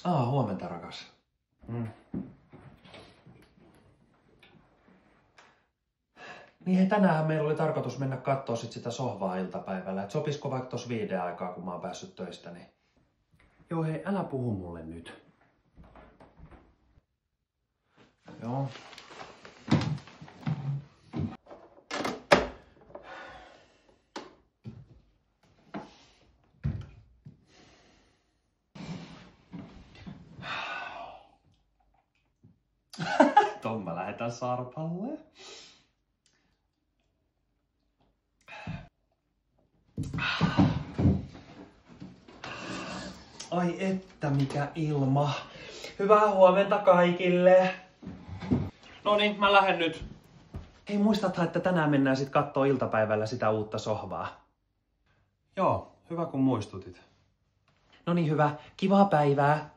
Huomenta rakas. Niin hei, tänään meillä oli tarkoitus mennä kattoo sitä sohvaa iltapäivällä. Et sopisiko vaikka tossa 5 aikaa, kun mä oon päässyt töistä, niin... Joo hei, älä puhu mulle nyt. Joo. Ton mä lähetän Sarpalle. Ai että mikä ilma. Hyvää huomenta kaikille. Noniin, mä lähden nyt. Hei, muistathan, että tänään mennään sit kattoo iltapäivällä sitä uutta sohvaa. Joo, hyvä kun muistutit. No niin, hyvä. Kivaa päivää.